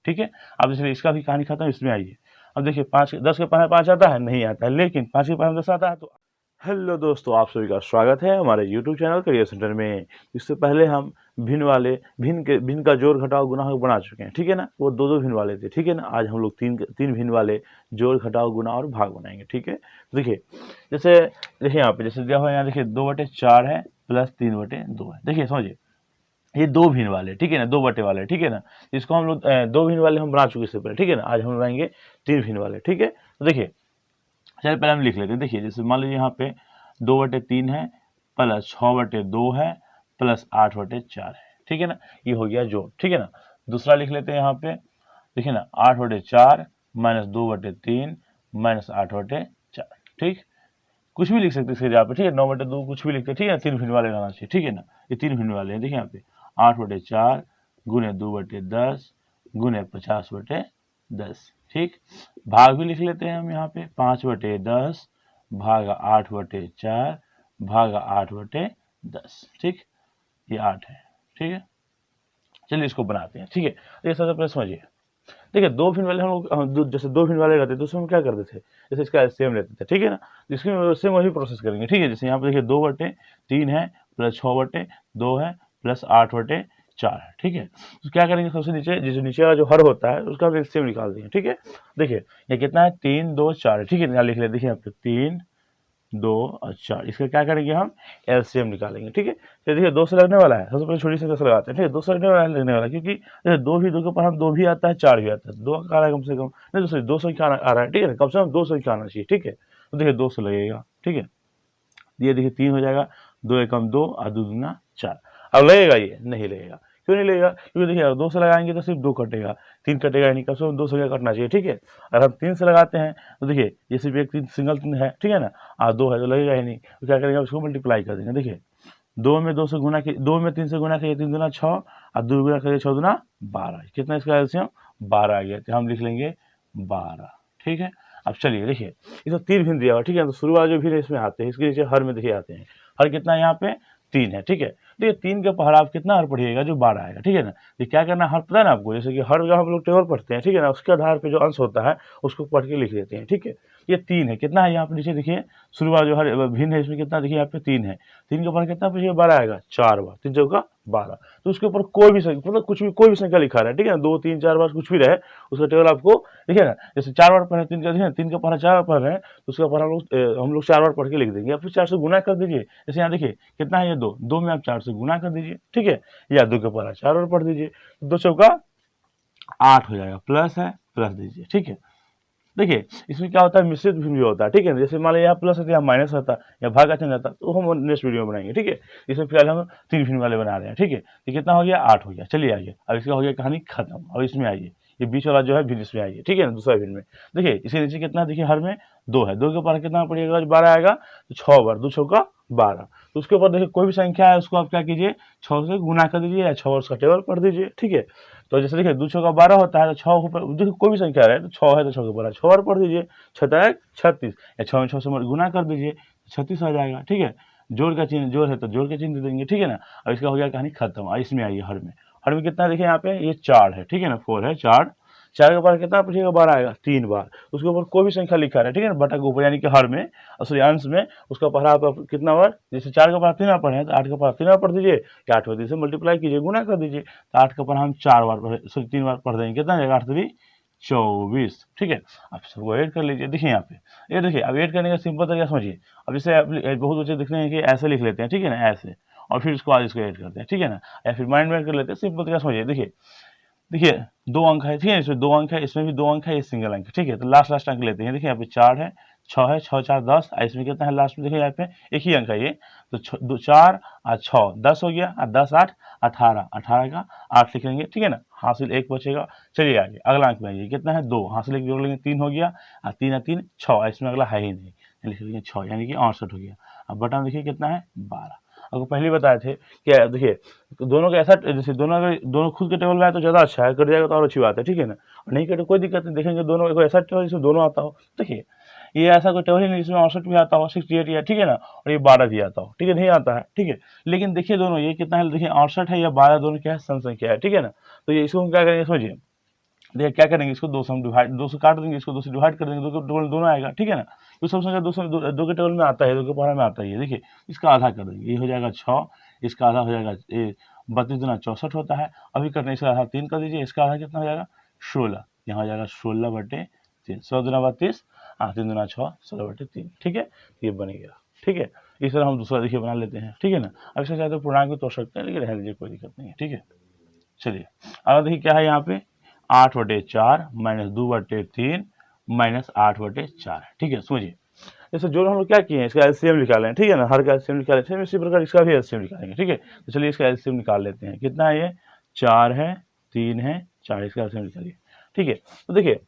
ठीक है। अब जैसे इसका भी कहानी खत्म, इसमें आइए। अब देखिए 5 10 के पढ़ा 5 आता है, नहीं आता है, लेकिन 5 के पढ़ा 10 आता है। तो हेलो दोस्तों, आप सभी का स्वागत है हमारे यूट्यूब चैनल करियर सेंटर में। इससे पहले हम भिन्न का जोड़ घटाव गुणा बना चुके हैं, ठीक है ना। वो दो भिन्न वाले थे, ठीक है ना। आज हम लोग तीन भिन्न वाले जोड़ घटाव गुणा और भाग बनाएंगे, ठीक है। देखिए जैसे देखिए यहाँ पे जैसे दिया हुआ, यहाँ देखिए 2/4 है प्लस 3/2 है। देखिए समझिए, ये दो भिन्न वाले, ठीक है ना, 2 बटे वाले, ठीक है ना। इसको हम लोग 2 भिन्न वाले हम बना चुके इससे पहले, ठीक है ना। आज हम बनाएंगे 3 भिन्न वाले, ठीक है। तो देखिए चलिए पहले हम लिख लेते हैं। देखिए जैसे मान लीजिए यहाँ पे 2/3 है प्लस 6/2 है प्लस 8/4 है, ठीक है ना। ये हो गया जोड़, ठीक है ना। दूसरा लिख लेते हैं यहाँ पे, देखिए ना 8/4 माइनस 2/3 माइनस 8/4, ठीक। कुछ भी लिख सकते हैं यहाँ पे, ठीक है। 9/2 कुछ भी लिखते हैं, ठीक है। 3 भिन्न वाले लाना चाहिए, ठीक है ना। ये 3 भिन्न वाले हैं। देखिए यहाँ पे 8/4 गुने 2/10 गुने 50/10, ठीक। भाग भी लिख लेते हैं हम यहाँ पे 5/10 भागा 8/4 भागा 8/10, ठीक। ये 8 है, ठीक है। चलिए इसको बनाते हैं, ठीक है। ये सबसे पहले समझिए, देखिए 2 भिन्न वाले हम लोग जैसे 2 भिन्न वाले रहते तो उसमें हम क्या करते थे, जैसे इसका एलसीएम लेते थे, ठीक है ना। इसमें सेम वही प्रोसेस करेंगे, ठीक है। जैसे यहाँ पे देखिए 2/3 है प्लस 6/2 है प्लस 8/4 है, ठीक है। तो क्या करेंगे, सबसे नीचे जो नीचे वाला जो हर होता है उसका हम एलसीएम निकाल देंगे, ठीक है। देखिए ये कितना है, 3 2 4 है, ठीक है। यहाँ लिख लेते, देखिए यहाँ पे 3 2 और 4, इसका क्या करेंगे हम एलसीएम निकालेंगे, ठीक है। तो देखिए 2 से लगने वाला है, सबसे पहले छोटी संख्या से लगाते हैं, ठीक है। 2 से लगने वाला है क्योंकि 2 के ऊपर हम 2 भी आता है 4 भी आता है, 2 का आ रहा है कम से कम, नहीं तो 2 संख्या आ रहा है, ठीक है ना। कम से कम 2 संख्या आना चाहिए, ठीक है। तो देखिए 2 से लगेगा, ठीक है। ये देखिए 3 हो जाएगा, 2 एकम 2 और 2 दूना 4। अब लगेगा, ये नहीं लगेगा, क्यों नहीं लगेगा, क्योंकि देखिए 2 से लगाएंगे तो सिर्फ 2 कटेगा, 3 कटेगा नहीं, कम से कम 2 संख्या कटना चाहिए, ठीक है। अगर हम 3 से लगाते हैं तो देखिए ये सिर्फ एक 3 सिंगल 3 है, ठीक है ना, और 2 है तो लगेगा ही नहीं। तो क्या करेंगे, उसको मल्टीप्लाई कर देंगे। देखिए 2 में 2 से गुना के 2 में 3 से गुना किए 3 दूना 6 और 2 गुना करिए 6 दूना 12, कितना इसका एलसीएम 12 आ गया, तो हम लिख लेंगे 12, ठीक है। अब चलिए देखिए ये तो 3 भिन्न दिया हुआ, ठीक है। तो शुरू वाले जो भिन्न इसमें आते हैं, इसके नीचे हर में देखिए आते हैं, हर कितना है यहाँ पे 3 है, ठीक है। देखिए 3 के पहर आप कितना हर पढ़िएगा, जो 12 आएगा, ठीक है ना। ये क्या करना है, हर पता है ना आपको, जैसे कि हर जगह हम लोग टेबल पढ़ते हैं, ठीक है ना, उसके आधार पे जो अंश होता है उसको पढ़ के लिख देते हैं, ठीक है। ये 3 है, कितना है यहाँ पे नीचे देखिए, शुरू वाला जो हर भिन्न है इसमें कितना देखिए यहाँ पे 3 है, 3 के ऊपर कितना पूछिए 12 आएगा, 4 बार, 3 चौका 12। तो उसके ऊपर कोई भी संख्या, मतलब कुछ भी कोई भी संख्या लिखा रहा है, ठीक है ना, 2 3 4 बार कुछ भी रहे, उसका टेबल आपको देखिए ना। जैसे 4 बार पढ़े 3 का, 3 का पढ़ा 4 बार पढ़ रहे हैं तो उसका पढ़ा हम लोग 4 बार पढ़ के लिख देंगे, या फिर 4 से गुना कर दीजिए। जैसे यहाँ देखिए कितना है, ये 2 में आप 4 से गुना कर दीजिए, ठीक है, या 2 का पढ़ा 4 बार पढ़ दीजिए, 2 चौका 8 हो जाएगा, प्लस है प्लस दीजिए, ठीक है। देखिए इसमें क्या होता है, मिश्रित भिन्न भी होता है, ठीक है। जैसे मान लीजिए यहाँ प्लस होता है, माइनस होता है, या भाग का चिन्ह आता है, तो हम नेक्स्ट वीडियो में बनाएंगे, ठीक है। इसमें फिलहाल हम 3 भिन्न वाले बना रहे हैं, ठीक है। तो कितना हो गया, 8 हो गया। चलिए आइए, अब इसका हो गया कहानी खत्म। अब इसमें आइए, ये बीच वाला जो है भिन्न इसमें आइए, ठीक है ना, दूसरा भिन्न में। देखिए इसके नीचे कितना, देखिए हर में 2 है, 2 के ऊपर कितना पड़ेगा, 12 आएगा, तो 6 बार 2 छक्का 12। तो उसके ऊपर देखिए कोई भी संख्या है उसको आप क्या कीजिए, 6 से गुना कर दीजिए, या 6 उसका टेबल पढ़ दीजिए, ठीक है। तो जैसे देखिए 2 छक्का 12 होता है, तो 6 ऊपर देखिए कोई भी संख्या रहे, तो 6 है तो 6 के ऊपर 6 बार पढ़ दीजिए, 6 एक 36, या 6 में 6 से गुना कर दीजिए, 36 आ जाएगा, ठीक है। जोड़ का चिन्ह, जोड़ है तो जोड़ के चिन्ह दे देंगे, ठीक है ना। अब इसका हो गया कहानी खत्म। इसमें आइए हर में कितना देखिए यहाँ पे, ये 4 है, ठीक है ना, 4 है, 4 के ऊपर कितना पूछिएगा, 12 आएगा 3 बार। उसके ऊपर कोई भी संख्या लिखा है, ठीक है ना, बटा के ऊपर, यानी कि हर में सॉरी अंश में उसका पढ़ा आप कितना बार, जैसे 4 का पढ़ा 3 बार पढ़े हैं तो 8 का पढ़ा 3 बार पढ़ दीजिए, या 8 से मल्टीप्लाई कीजिए, गुना कर दीजिए, तो 8 का पढ़ा हम 4 बार पढ़े, सॉरी 3 बार पढ़ देंगे, कितना जाएगा 8 3 24, ठीक है। आप सबको ऐड कर लीजिए। देखिए यहाँ पे ये देखिए, अब ऐड करने का सिंपल तरीका समझिए। अब जैसे आप बहुत बच्चे दिखते हैं कि ऐसे लिख लेते हैं, ठीक है ना, ऐसे, और फिर उसके बाद इसको ऐड करते हैं, ठीक है ना, या फिर माइंड में ऐड कर लेते हैं। सिंपल तरीका समझिए। देखिए 2 अंक है, ठीक है, इसमें 2 अंक है, इसमें भी 2 अंक है, ये सिंगल अंक है, ठीक है। तो लास्ट अंक लेते हैं। देखिए यहाँ पे 4 है, 6 है, 6 4 10, इसमें कितना है लास्ट में, देखिए यहाँ पे एक ही अंक है ये, तो 4 और 6 10 हो गया, और 10 8 18, 18 का 8 लिख लेंगे, ठीक है ना, हासिल 1 बचेगा। चलिए आगे अगला अंक में आइए, कितना है 2, हासिल 1 जोड़ लेंगे, 3 हो गया, और 3 और 3 6, इसमें अगला है ही नहीं, लिख लेंगे 6, यानी कि 68 हो गया। अब बटन देखिए कितना है 12। आपको पहले बताए थे कि देखिए दोनों का ऐसा, जैसे दोनों खुद के टेबल में आए तो ज़्यादा अच्छा है, कट जाएगा तो और अच्छी बात है, ठीक है ना। और नहीं कटे कोई दिक्कत नहीं, देखेंगे दोनों को ऐसा टेबल जिसमें दोनों आता हो। देखिए ये ऐसा कोई टेबल ही नहीं जिसमें 68 भी आता हो, 68 या, ठीक है ना, और ये 12 भी आता हो, ठीक है, नहीं आता है, ठीक है। लेकिन देखिए दोनों ये कितना है, देखिए 68 है या 12, दोनों क्या है, सम संख्या है, ठीक है ना। तो ये इसको हम क्या करेंगे समझिए, देखिए क्या करेंगे, इसको 2 से हम डिवाइड, 2 से काट देंगे, इसको 2 से डिवाइड कर देंगे, 2 के टेबल दोनों आएगा, ठीक है ना। तो सब संख्या 2 के टेबल में आता है, 2 के पहाड़ा में आता है। देखिए इसका आधा कर देंगे, ये हो जाएगा 6, इसका आधा हो जाएगा 32 दुना 64 होता है। अभी करने इसका आधा 3 कर दीजिए, इसका आधा कितना हो जाएगा 16, यहाँ हो जाएगा 16/3, 100 दुना 32, 3 दुना 6, 16/3, ठीक है, ये बनेगा, ठीक है। इस तरह हम दूसरा देखिए बना लेते हैं, ठीक है ना। अब इसका चाहे तो पूर्णांक भी तोड़ सकते हैं, लेकिन रह दीजिए, कोई दिक्कत नहीं है, ठीक है। चलिए अगर देखिए क्या है यहाँ पे 8/4 - 2/3 - 8/4 है, ठीक है। समझिए जैसे जो हम लोग क्या किए हैं, इसका एलसीएम निकाल लें, ठीक है ना। हर का एलसीएम निकालें, सेम इसी प्रकार इसका भी एलसीएम निकालेंगे, ठीक है। तो चलिए इसका एलसीएम निकाल लेते हैं, कितना है ये 4 है, 3 है, 4, इसका एलसीएम निकालिए, ठीक है। तो देखिए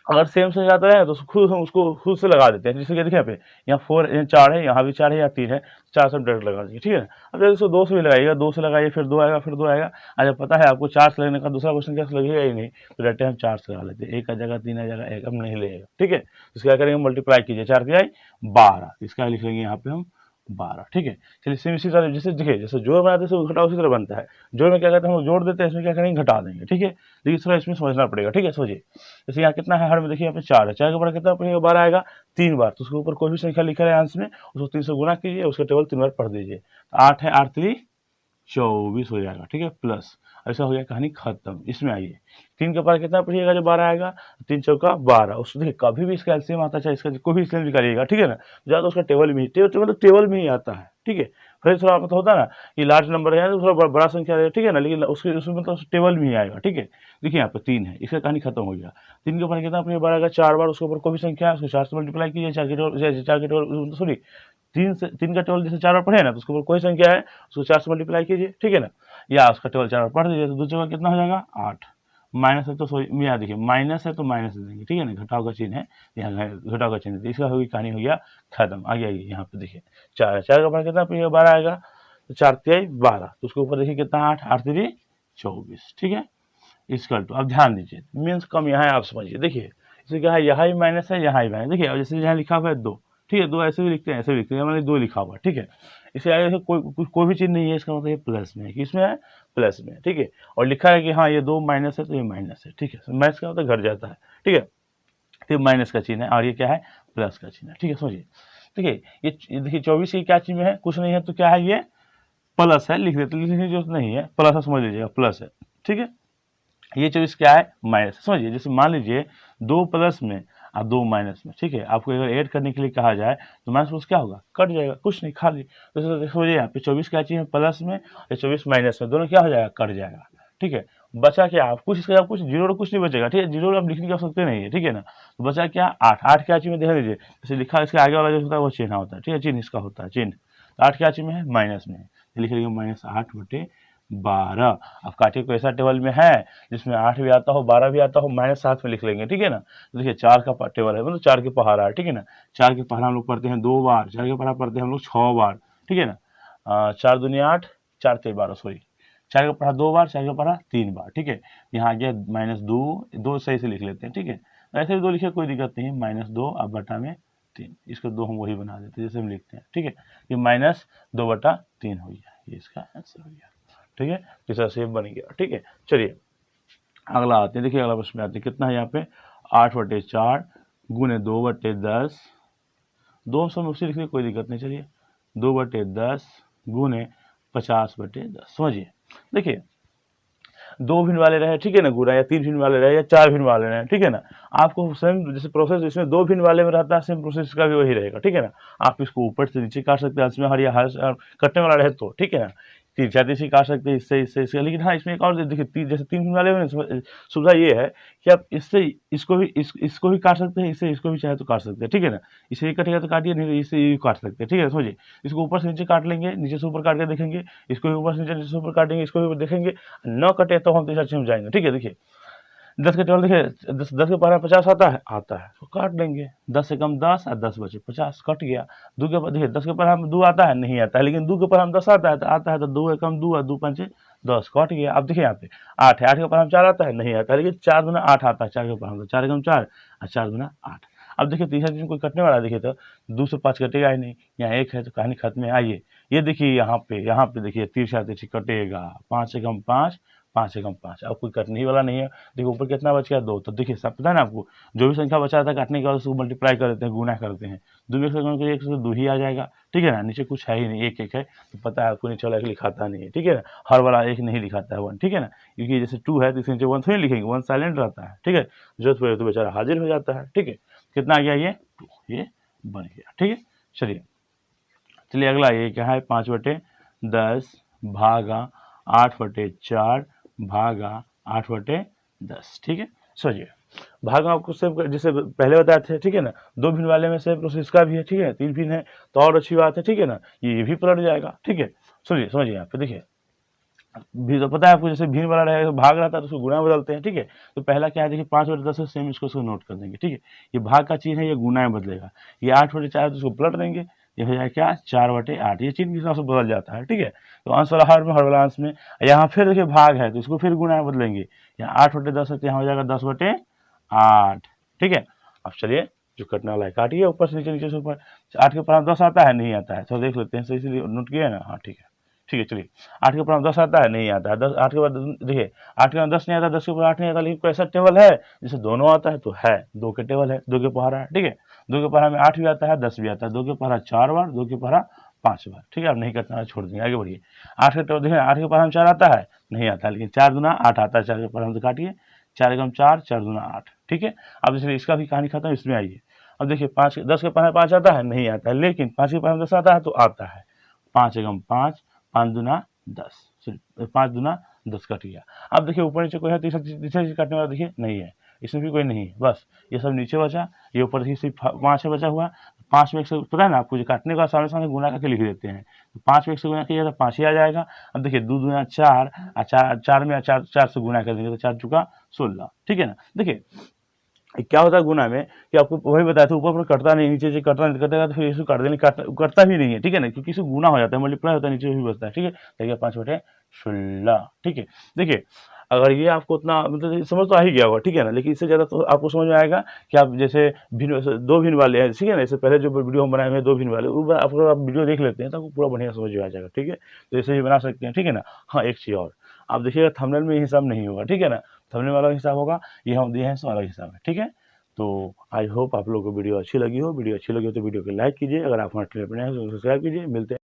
अगर सेम से जाता है तो खुद हम उसको खुद से लगा देते हैं, जैसे कि देखिए यहाँ पे यहाँ 4 है, यहाँ भी 4 है, या 3 है, 4 से डायरेक्ट लगा देंगे, ठीक है। अब जैसे इसको 2 से भी लगाइएगा, 2 से लगाइए, फिर 2 आएगा, फिर 2 आएगा। जब पता है आपको 4 से लगने का, दूसरा क्वेश्चन क्या लगेगा ही नहीं, तो डायरेक्ट हम 4 से लगा लेते हैं। 1 आ जाएगा, 3 आ जाएगा, 1 हम नहीं लगेगा, ठीक है। इसका क्या करेंगे, मल्टीप्लाई कीजिए, 4 की आई 12, इसका लिख लेंगे यहाँ पे हम 12, ठीक है। चलिए सेम इसी तरह जैसे देखिए जैसे जोड़ बनाते हैं घटा उसी तरह बनता है। जोड़ में क्या कहते हैं, हम जोड़ देते हैं, इसमें क्या करेंगे घटा देंगे, ठीक है। देखिए थोड़ा इसमें समझना पड़ेगा, ठीक है। सोचिए जैसे यहाँ कितना है, हर में देखिए यहाँ पे 4 है, 4 के ऊपर कितना पड़ेगा, 12 आएगा 3 बार, तो उसके ऊपर कोई भी संख्या लिखा है अंश में, उसको 3 से गुना कीजिए, उसका टेबल 3 बार पढ़ दीजिए। 8 है, 8 3 24 हो जाएगा, ठीक है, प्लस ऐसा हो गया, कहानी खत्म। इसमें आइए 3 के पार कितना पड़ेगा, जब 12 आएगा, 3 चौका 12, उसको देखिए कभी भी इसका एलसीएम आता है, इसका कोई भी एलसीएम निकालिएगा, ठीक है ना। ज़्यादा उसका टेबल में टेबल में ही आता है, ठीक है। फिर थोड़ा मतलब होता है ना कि लार्ज नंबर है तो थोड़ा बड़ा संख्या है, ठीक है ना, लेकिन उसके उसमें मतलब टेबल में ही आएगा, ठीक है। देखिए यहाँ पे 3 है, इसका कहानी खत्म हो गया। 3 के ऊपर कितना अपने 12 आएगा 4 बार, उसके ऊपर कोई भी संख्या है उसको 4 से मल्टीप्लाई कीजिए, 4 के टेबल सॉरी 3 का टेबल जैसे 4 बार पढ़े ना, तो उसके ऊपर कोई संख्या है उसको 4 से मल्टीप्लाई कीजिए, ठीक है ना, या उसका टेबल 4 बार पढ़ दीजिए, तो 2 जगह कितना हो जाएगा 8। माइनस है तो सॉरी यहाँ देखिए माइनस है तो माइनस दे देंगे, ठीक है ना, घटाव का चिन्ह है, यहाँ घटाव का चिन्ह है, इसका होगी कहानी हो गया खत्म। आगे आइए यहाँ पे देखिए 4 है, 4 का पढ़ कितना 12 आएगा, तो 4 3 12, तो उसके ऊपर देखिए कितना 8, 8 3 24, ठीक है। इसका तो अब ध्यान दीजिए, मीन्स कम यहाँ है, आप समझिए। देखिए इसमें क्या है, यहाँ ही माइनस है, यहाँ ही माइनस, देखिए अब जैसे यहाँ लिखा हुआ है 2, ठीक है, 2 ऐसे भी लिखते हैं, ऐसे भी लिखते हैं, मैंने 2 लिखा हुआ, ठीक है। इसे आगे कोई भी चीज़ नहीं है, इसका मतलब ये प्लस में है, किसमें है प्लस में, ठीक है। और लिखा है कि हाँ ये 2 माइनस है तो ये माइनस है, ठीक है, माइनस का मतलब घट जाता है, ठीक है। तो माइनस का चिन्ह है और ये क्या है प्लस का चिन्ह है, ठीक है। समझिए देखिए ये देखिए 24 की क्या चिन्ह है, कुछ नहीं है तो क्या है ये प्लस है, लिख देते, लिखने की जरूरत नहीं है, प्लस है समझ लीजिएगा, प्लस है, ठीक है। ये 24 क्या है माइनस, समझिए जैसे मान लीजिए 2 प्लस में और 2 माइनस में, ठीक है। आपको अगर ऐड करने के लिए कहा जाए तो माइनस प्लस क्या होगा, कट जाएगा, कुछ नहीं खाली। तो समझिए यहाँ पे 24 क्या चीज़ है प्लस में या 24 माइनस में, दोनों क्या हो जाएगा कट जाएगा, ठीक है। बचा क्या आप कुछ, इसका कुछ जीरो कुछ नहीं बचेगा, ठीक है, जीरो आप लिखने की आवश्यकता नहीं है, ठीक है ना। तो बचा क्या 8, 8 क्या चीज़ में देख लीजिए, जैसे लिखा इसके आगे वाला जो होता है वो चिन्ह होता है, ठीक है, चिन्ह इसका होता है चिन्ह। तो 8 क्या चीज़ में है माइनस में, लिख लीजिए -8/12। अब काटिए कोई ऐसा टेबल में है जिसमें 8 भी आता हो 12 भी आता हो, माइनस 7 में लिख लेंगे, ठीक है ना। तो देखिए 4 का टेबल है, मतलब 4 के पहाड़ा है, ठीक है ना। 4 के पहाड़ा हम लोग पढ़ते हैं 2 बार, 4 के पहाड़ा पढ़ते हैं हम लोग 6 बार, ठीक है ना। 4 दूनी 8, 4 3 12, सॉरी 4 का पढ़ा 2 बार, 4 का पढ़ा 3 बार, ठीक है। यहाँ आ गया -2 सही से लिख लेते हैं, ठीक है। ऐसे भी 2 लिखे कोई दिक्कत नहीं है, -2 अब बटा में 3, इसको 2 हम वही बना देते हैं जैसे हम लिखते हैं, ठीक है। ये -2/3 हो गया, ये इसका आंसर हो गया, ठीक है। जैसा सेव बन गया, ठीक है। चलिए अगला आते हैं, देखिए अगला प्रश्न में आते हैं, कितना है यहाँ पे 8/4 गुने 2/10, 2 सौ में उसी लिखने कोई दिक्कत नहीं। चलिए 2/10 गुने 50/10, समझिए देखिए 2 भिन्न वाले रहे, ठीक है ना, गुना, या 3 भिन्न वाले रहे, या 4 भिन्न वाले रहे, ठीक है ना। आपको सेम जैसे प्रोसेस इसमें 2 भिन्न वाले में रहता है, सेम प्रोसेस का भी वही रहेगा, ठीक है ना। आप इसको ऊपर से नीचे काट सकते हैं, इसमें हर या हर कटने वाला रहे तो, ठीक है ना। तीसरी काट सकते हैं, इससे, लेकिन हाँ इसमें एक और देखिए जैसे 3 भिन्न वाले में सुविधा ये है कि आप इससे इसको भी काट सकते हैं, इससे इसको भी चाहे तो काट सकते हैं, ठीक है ना। इसे ये कटेगा तो काटिए, नहीं तो इससे ये काट सकते हैं, ठीक है। समझिए इसको ऊपर से नीचे काट लेंगे, नीचे से ऊपर काट के देखेंगे, इसको भी ऊपर से नीचे से ऊपर काटेंगे, इसको भी देखेंगे, न कटे तो हम तीसरा चीज जाएंगे, ठीक है। देखिए 10 के टेबल देखिए 10 के पहाड़ा 50 आता है तो काट देंगे, 10 से कम 10 और 10 बचे 50, कट गया। 2 के देखिए 10 के पहाड़ा में 2 आता है नहीं आता है, लेकिन 2 के पहाड़ा में 10 आता है तो 2 कम 2 और 2 5 10, कट गया। अब देखिए यहाँ पे 8 है, 8 के पहाड़ा में 4 आता है नहीं आता है, लेकिन 4 दूना 8 आता है, 4 के पहाड़ा में 4 कम 4 और 4 दूना 8। अब देखिए तीसरा दिन कोई कटने वाला, देखिए तो 2 से 5 कटेगा ही नहीं, यहाँ 1 है तो कहानी खत्म है। आइए ये देखिए यहाँ पे देखिए तीसरा तिरछी कटेगा, 5 से कम 5, 5 एकम 5, अब कोई कटने ही वाला नहीं है। देखो ऊपर कितना बच गया 2, तो देखिए सब पता है ना आपको, जो भी संख्या बचा था काटने के बाद उसको मल्टीप्लाई कर देते हैं, गुना करते हैं, 2 में से 1 से 2 ही आ जाएगा, ठीक है ना। नीचे कुछ है ही नहीं, एक एक है, तो पता है आपको नीचे वाला एक लिखाता नहीं है, ठीक है ना, हर वाला एक नहीं लिखाता है 1, ठीक है ना, क्योंकि जैसे 2 है तो इसके नीचे 1 थोड़ी लिखेंगे, 1 साइलेंट रहता है, ठीक है, जरूरत पड़े तो बेचारा हाजिर हो जाता है, ठीक है। कितना आ गया ये 2, ये बन गया, ठीक है। चलिए अगला ये क्या है, 5/10 भागा 8/4 भागा 8/10, ठीक है। सोचिए भाग आपको सेम जैसे पहले बताए थे, ठीक है ना, 2 भिन्न वाले में सेम प्रोसेस इसका भी है, ठीक है, 3 भिन्न है तो और अच्छी बात है, ठीक है ना, ये भी पलट जाएगा, ठीक है। सुनिए समझिए यहाँ पे देखिए, भी तो पता है आपको, जैसे भिन्न वाला रहेगा तो भाग रहता है तो उसको गुणा बदलते हैं, ठीक है। तो पहला क्या है देखिए, 5/10 है, सेम इसको नोट कर देंगे, ठीक है। ये भाग का चिन्ह है, ये गुणा में बदलेगा, ये 8/4 तो उसको पलट देंगे, ये हो जाएगा क्या 4/8, ये चिन्ह के हिसाब से बदल जाता है, ठीक है। तो अंश वाला हर में, हर वाला अंश में, यहाँ फिर देखिए भाग है तो इसको फिर गुणा में बदलेंगे, यहाँ 8/10 है तो यहाँ हो जाएगा 10/8, ठीक है। अब चलिए जो कटने वाला है काटिए, ऊपर से नीचे, नीचे से ऊपर। 8 के ऊपर 10 आता है, नहीं आता है, तो देख लेते हैं, सही इसलिए नोट किया है ना, हाँ ठीक है, ठीक है। चलिए 8 के ऊपर 10 आता है, नहीं आता है, 10 8 के बाद देखिए 8 के बाद 10 नहीं आता, 10 के ऊपर 8 नहीं आता, लेकिन कोई ऐसा टेबल है जिसे दोनों आता है, तो है 2 के टेबल है, 2 के पहाड़ा है, ठीक है। 2 के पहाड़ा में 8 भी आता है, 10 भी आता है, 2 के पहाड़ा 4 बार, 2 के पहाड़ा 5 बार, ठीक है। अब नहीं करना है, छोड़ देंगे, आगे बढ़िए। 8 के टेबल देखिए, 8 के पहाड़ा में 4 आता है, नहीं आता है, लेकिन 4 दूना 8 आता है, 4 के पहाड़ा में तो काटिए, 4 एकम 4, 4 दूना 8, ठीक है। अब इसलिए इसका भी कहानी खत्म, इसमें आइए। अब देखिए 10 के पहाड़ा 5 आता है, नहीं आता है, लेकिन 5 के पहाड़ा में 10 आता है, तो आता है। 5 एकम 5, 5 दूना 10, 5 दूना 10 कट गया। अब देखिए ऊपर नीचे कोई है, तीसरा चीज काटने वाला देखिए नहीं है, इसमें भी कोई नहीं है, बस ये सब नीचे बचा, ये ऊर देखिए सिर्फ 5 है बचा हुआ। 5 में 1 से पता है ना आपको, जो काटने का सामने सामने गुना करके लिख देते हैं, तो 5 में 1 से गुना किया तो 5 ही आ जाएगा। अब देखिए 2 दूना 4, 4 में 4 से गुना कर देंगे तो 4 चुका 16, ठीक है ना। देखिए क्या होता है गुना में, कि आपको वही बताया था, ऊपर कटता नहीं, नीचे कटता नहीं, कटेगा तो फिर इसको काट देने, कटता भी नहीं है, ठीक है ना, क्योंकि इसको गुना हो जाता है, मल्टीप्लाई होता है, नीचे भी बचता है, ठीक है। देखिए 5/16, ठीक है। देखिए अगर ये आपको उतना मतलब समझ तो आ ही गया होगा, ठीक है ना, लेकिन इससे ज़्यादा तो आपको समझ में आएगा कि आप जैसे भिन्न 2 भिन्न वाले हैं, ठीक है ना, इससे पहले जो वीडियो हम बनाए हुए हैं 2 भिन्न वाले, वो आप वीडियो देख लेते हैं तो आपको पूरा बढ़िया समझ में आ जाएगा, ठीक है। तो ऐसे ही बना सकते हैं, ठीक है ना। हाँ एक चीज़ और, आप देखिएगा थंबनेल में हिसाब नहीं होगा, ठीक है ना, थंबनेल वाला हिसाब होगा, ये हम दिए हैं इसमें अलग हिसाब है, ठीक है। तो आई होप आप लोगों को वीडियो अच्छी लगी हो, वीडियो अच्छी लगी हो तो वीडियो को लाइक कीजिए, अगर आप हमारे चैनल पर नए हैं तो सब्सक्राइब कीजिए। मिलते हैं